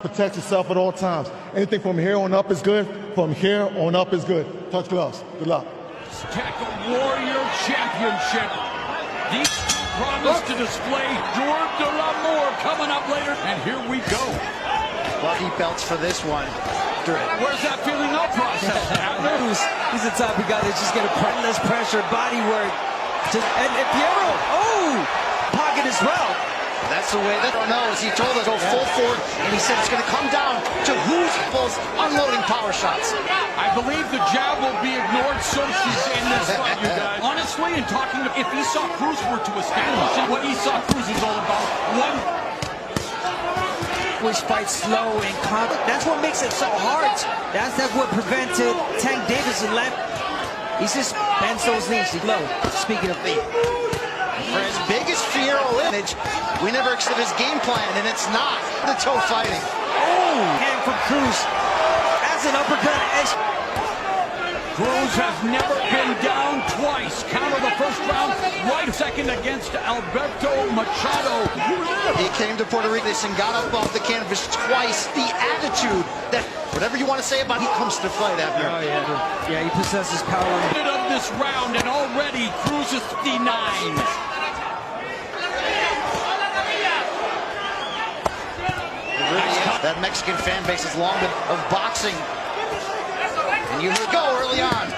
Protect yourself at all times. Anything from here on up is good. From here on up is good. Touch gloves. Good luck. Tackle Warrior Championship. These promise to display Jour de l'Amour coming up later. And here we go. Lucky belts for this one. Where's that feeling out process? He's the type of guy that's just going to put less pressure, body work. And Fierro, pocket as well. That's the way that knows. He told us go full forward, and he said it's going to come down to who's both unloading power shots. I believe the jab will be ignored, so she's in this fight, you guys. Honestly, in talking to, if he saw Cruz were to establish what he saw Cruz is all about, one. Which fights slow and calm. That's what makes it so hard. That's what prevented Tank Davis and left. He just bends those knees low. Speaking of feet. For his biggest Fierro image, we never accepted his game plan, and it's not the toe fighting. Hand from Cruz. That's an uppercut. Cruz has never been down twice. Counter the first round, right second against Alberto Machado. He came to Puerto Rico and got up off the canvas twice. The attitude that, whatever you want to say about him, he comes to fight after. Oh, yeah. Yeah, he possesses power. End of this round, and already Cruz is 59. That Mexican fan base has long been of boxing. And you go early on.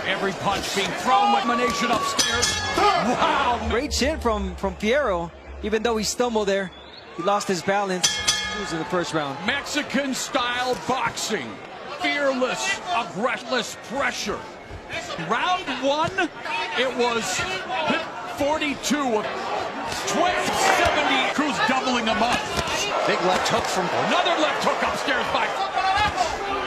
Every punch being thrown with emanation upstairs. Wow! Great chin from Fierro. Even though he stumbled there, he lost his balance. He was in the first round. Mexican-style boxing. Fearless, aggressive pressure. Round one, it was 42 of 70. Cruz doubling him up. Big left hook from another left hook upstairs by.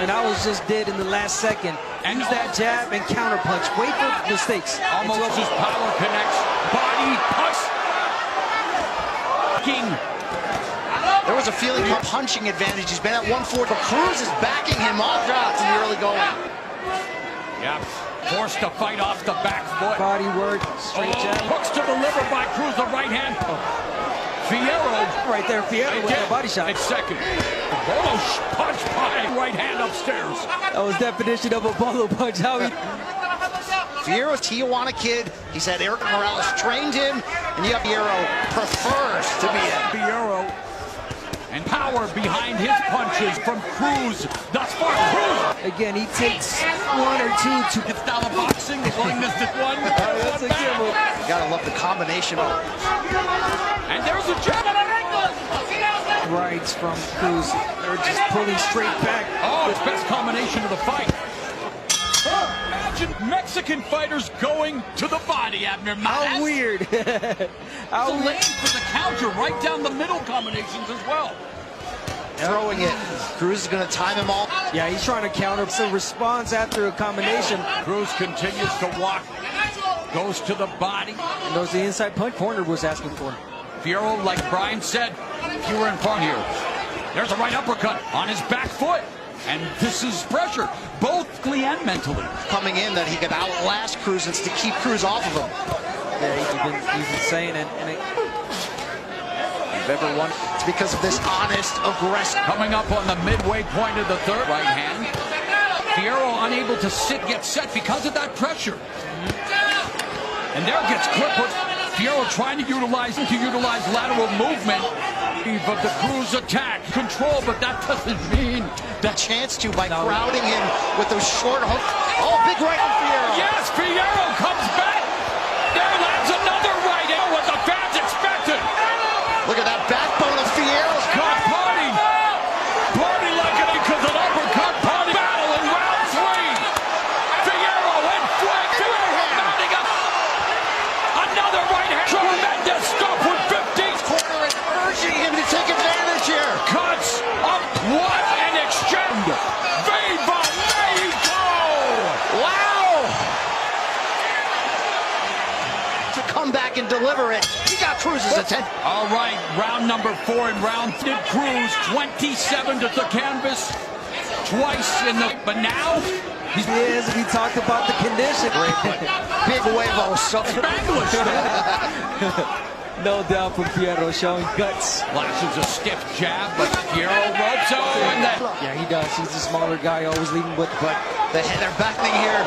And I was just dead in the last second. And use that jab and counter punch. Wait for mistakes. Almost his power connects. Body punch. There was a feeling of punching advantage. He's been at 140, but Cruz is backing him off shots in the early going. Yeah, forced to fight off the back foot. Body work, straight jab. Hooks to the liver by Cruz, the right hand. Fierro. Right there, Fierro with a body shot. It's second. Bolo punch by right hand upstairs. That was definition of a bolo punch. How he... Fierro's Tijuana kid. He said Eric Morales trained him, and yet Fierro prefers to be it. Fierro. And power behind his punches from Cruz. Thus far, Cruz. Again, he takes one or two to... It's style of boxing. Willingness to one. That's a good one. You gotta love the combination. And there's a jab. Rights from Cruz. They're just pulling straight back. Oh, it's best combination of the fight. Imagine Mexican fighters going to the body, Abner. How weird. How weird for the counter, right down the middle combinations as well. Throwing it. Cruz is going to time him all. Yeah, he's trying to counter. So response after a combination. Cruz continues to walk. Goes to the body. And those the inside punch corner was asking for. Fierro, like Brian said, if you were in front here. There's a right uppercut on his back foot. And this is pressure, both physically and mentally. Coming in that he could outlast Cruz and to keep Cruz off of him. Yeah, he's been saying it. And if ever won, it's because of this honest, aggressive. Coming up on the midway point of the third, right hand. Fierro unable to get set because of that pressure. And there gets clipped. Fierro trying to utilize lateral movement of the Cruz attack. Control, but that doesn't mean that chance to by crowding him with those short hooks. Oh, big right from Fierro. Yes, Fierro comes back. There lands another right hand. What the fans expected. Look at that backbone of Fierro's. God, party like it because an uppercut party battle in round three. Fierro in flank. Mounting up. Another right hand. Tremendous stop with 15. Corner and urging him to take advantage here. Cuts up. What an exchange. Viva Mexico. Wow. To come back and deliver it. He got Cruz's attention. All right, round number 4 and round. Did Cruz 27 to the canvas twice in the, but now he is. We talked about the condition. Big huevo. Spanglish. No doubt from Fierro showing guts. Flashes a stiff jab, but Fierro ropes out. head. Yeah, he does. He's a smaller guy, always leading with, but They're backing here.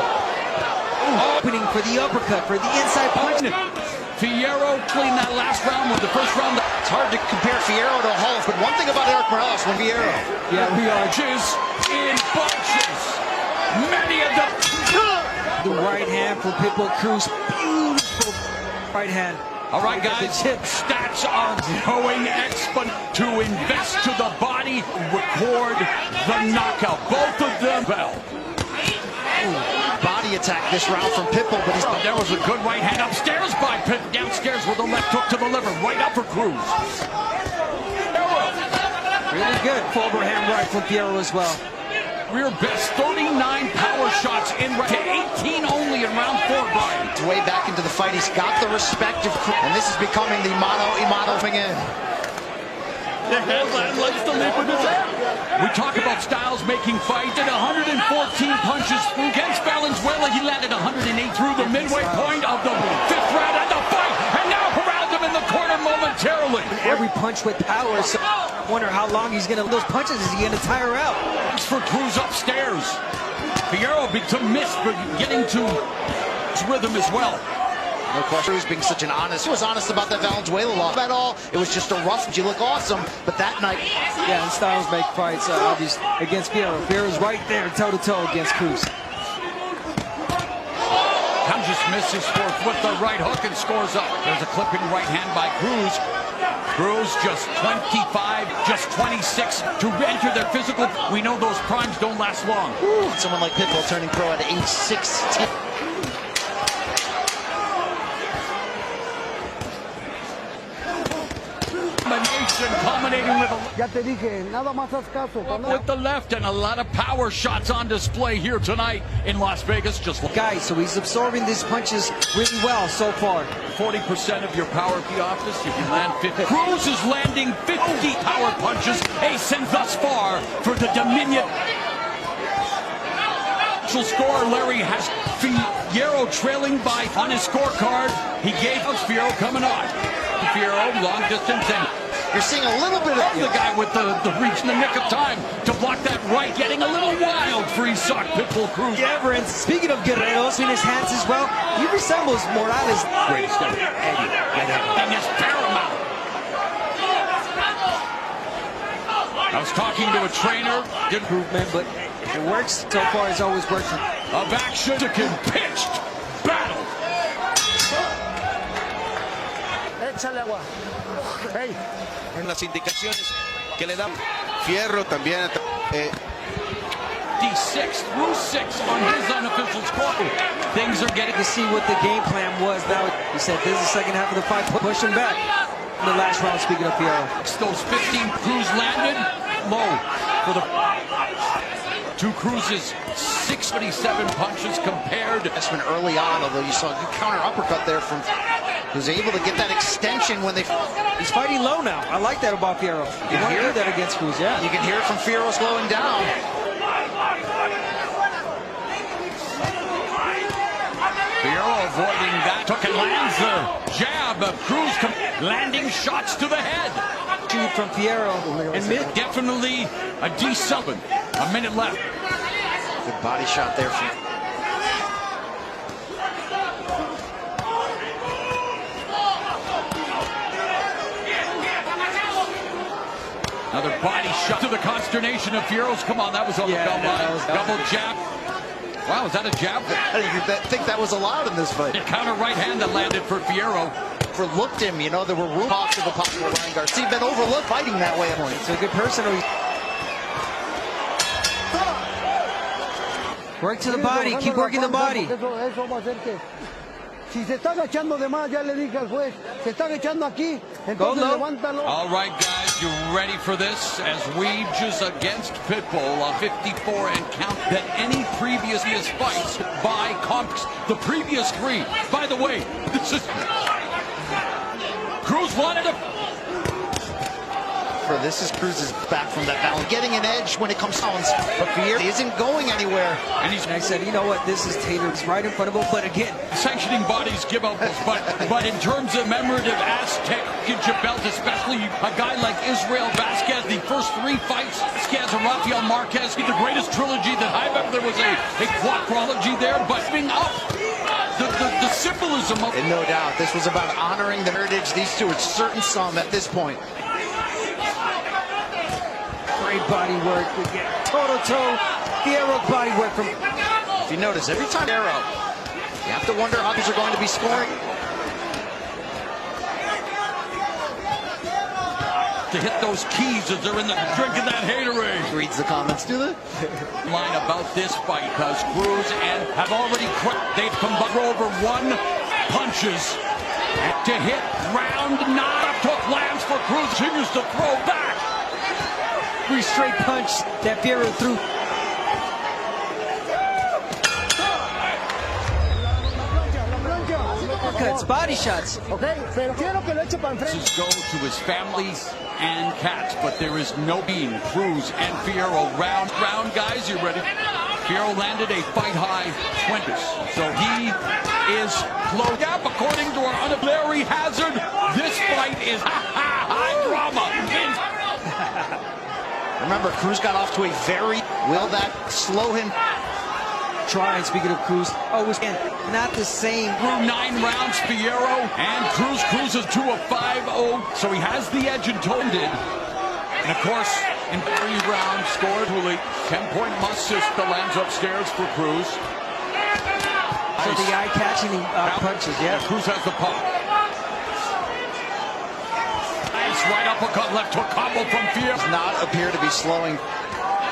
opening for the uppercut, for the inside punch. Fierro cleaned that last round with the first round. It's hard to compare Fierro to Hall, but one thing about Eric Morales when Fierro. Yeah, we are. In bunches. Many of them. The right hand for Pitbull Cruz. Beautiful right hand. All right, guys. Stats are going exponential. To invest to the body, record the knockout. Both of them fell. Body attack this round from Pitbull, but There was a good right hand upstairs by Pitt. Downstairs with a left hook to the liver. Right up for Cruz. Really good. Overhand right from Fierro as well. Rear best 39 power shots in to 18 only in round 4, Brian. it's way back into the fight. He's got the respect of Cruz, and this is becoming the mano thing in. Likes to live with his head. We talk about styles making fights. Did 114 punches against Valenzuela. He landed 108 through the midway point of the 5th round of the fight, and now corralled him in the corner momentarily. Every punch with power, so I wonder how long he's going to, those punches, is he going to tire out? Thanks for Cruz upstairs. Fierro to miss, but getting to his rhythm as well. No question. Cruz being such an honest. He was honest about that Valenzuela loss. At all, it was just a rough. You look awesome, but that night. Yeah, and styles make fights obvious against Fierro. Fierro's right there, toe-to-toe against Cruz. Just misses with the right hook and scores up. There's a clipping right hand by Cruz. Cruz just 25, just 26 to enter their physical. We know those primes don't last long. Someone like Pitbull turning pro at age 16. Culminating with Ya te dije, nada más haz caso. with the left, and a lot of power shots on display here tonight in Las Vegas. Just Guys, so he's absorbing these punches really well so far. 40% of your power at the office if you land 50. Cruz is landing 50 power punches, acing thus far for the Dominion. Score, Larry has Fierro trailing by on his scorecard. He gave us Fierro coming on. Fierro, long distance, and You're seeing a little bit of the guy with the reach in the nick of time to block that right, getting a little wild. Free sock, Pitbull Cruz. Yeah, and speaking of Guerreros in his hands as well, he resembles Morales. Greatest ever. And is paramount. I was talking to a trainer. Did Improvement, but it works so far. It's always working. of action to pitched battle. Échale agua. Hey. En las indicaciones que le dan Fierro también. D6 through 6 on his unofficial score. Things are getting To see what the game plan was. Now he said this is the second half of the fight. Push him back. In the last round, speaking of Fierro. those 15 Cruz landed low for the two Cruz's 67 punches compared. That's been early on, although you saw a good counter uppercut there from. He was able to get that extension when they. He's fighting low now. I like that about Fierro. You want to do that against Cruz, yeah. You can hear it from Fierro slowing down. Fierro avoiding that. Took and lands the jab of Cruz landing shots to the head. Shoot from Fierro. And mid. Definitely a D7. A minute left. Good body shot there from. Another body shot to the consternation of Fierro's. Come on, that was on the bell line. Double jab. Wow, is that a jab? I didn't think that was allowed in this fight. A counter right hand that landed for Fierro. Overlooked him, you know, there were room talks of a possible Ryan Garcia. Been overlooked fighting that way. It's a good person. Work to the body. Keep working the body. Eso va a hacer que. Si se está agachando de más, ya le dije al juez, se está agachando aquí, entonces levántalo. All right, guys, you ready for this? As wages against Pitbull, a 54 and count than any previous fights by comps. The previous 3. By the way, this is Cruz wanted to. for this is Cruz's back from that balance. Getting an edge when it comes to balance, but Fierro isn't going anywhere. And I said, you know what, this is Taylor. It's right in front of him, but again, sanctioning bodies give out those, but in terms of commemorative Aztec belt, especially a guy like Israel Vasquez, the first 3 fights, Vasquez and Rafael Marquez, the greatest trilogy that I've ever, there was a quadrology there, but being up the symbolism of... And no doubt, this was about honoring the heritage. These two are certain some at this point. great body work. We get toe-to-toe, Fierro body work from... If you notice, every time Fierro, you have to wonder how these are going to be scoring. To hit those keys as they're in the drinking that haterade. Reads the comments, do they? Line about this fight because Cruz and have already they've combined over 1 punches to hit round 9. Took lands for Cruz, continues to throw back. 3 straight punch that Fierro threw. Cuts, body shots. This is go to his family and cats, but there is no bean. Cruz and Fierro round guys. You ready? Fierro landed a fight high 20, so he is close. Up according to our Larry Hazard. This fight is high drama. Remember, Cruz got off to a very. Will that slow him? Trying, speaking of Cruz, again, not the same. Through 9 rounds, Fierro, and Cruz cruises to a 5-0, so he has the edge and toned it. And of course, in 3 rounds, scored Hooley, 10-point assist that lands upstairs for Cruz. So the eye-catching punches, yeah. Cruz has the pop. Nice right uppercut, left hook combo from Fierro. Does not appear to be slowing.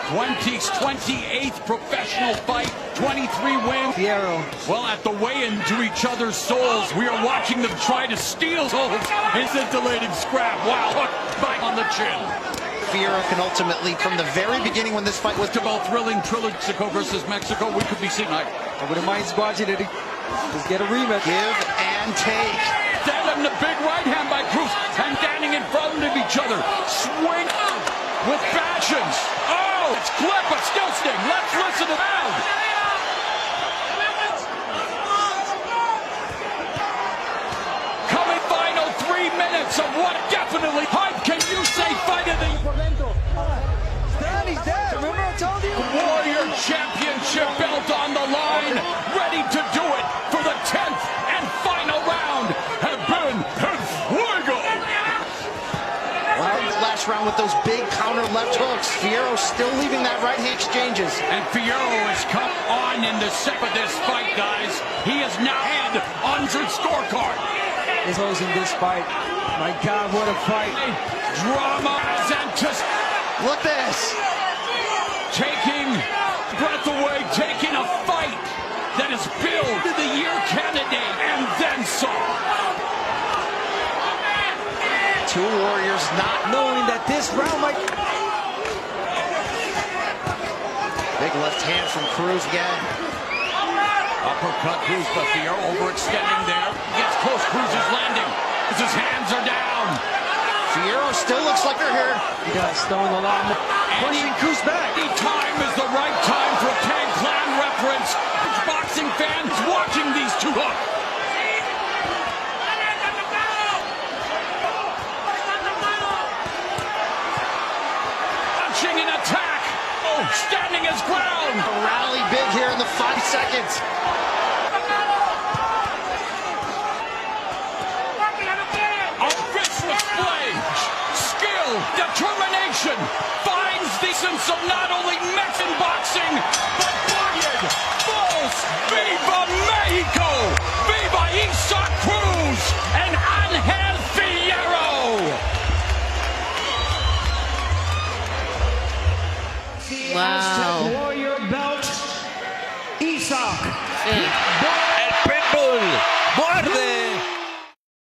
28th professional fight, 23 wins. Fierro. Well, at the weigh-in to each other's souls, we are watching them try to steal souls. It's a scintillating scrap. Wow, hook back on the chin. Fierro can ultimately, from the very beginning when this fight was about thrilling trilogy, Mexico versus Mexico, we could be seeing like. I wouldn't mind watching it. Just get a rematch. Give and take. Then the big right hand by Cruz, and standing in front of each other. Swing with passions. Oh, it's clip, but still sting. Let's listen to that. Coming final 3 minutes of what definitely hype can you say fight of the... He's dead. Remember I told you? Warrior Championship belt on the line. Ready to do it for the 10th and final round. Have been fuego. Last round with those big counter left hooks. Fierro still leaving that right hand exchanges. And Fierro has come on in the set of this fight, guys. He has now had 100 scorecard. He's losing this fight. My God, what a fight. Drama and just look this. Taking breath away, taking a fight that is billed to the year candidate and then some. 2 warriors not knowing that this round might... Big left hand from Cruz again. Uppercut Cruz, but Fierro overextending there. Gets close, Cruz is landing. His hands are down. Fierro still looks like they're here. He does, throwing a lot more. Pushing Cruz back. Any time is the right time for a Tang Clan reference. Boxing fans watching these two up. Launching an attack. Oh, standing his ground. A rally big here in the 5 seconds. A vicious flange. Skill, determination finds the sense of not only Mexican boxing, but period. Bulls, Viva Mexico! Viva Isa Cruz and Angel Fierro! Wow. Warrior belt, Isa. El Pitbull muerde.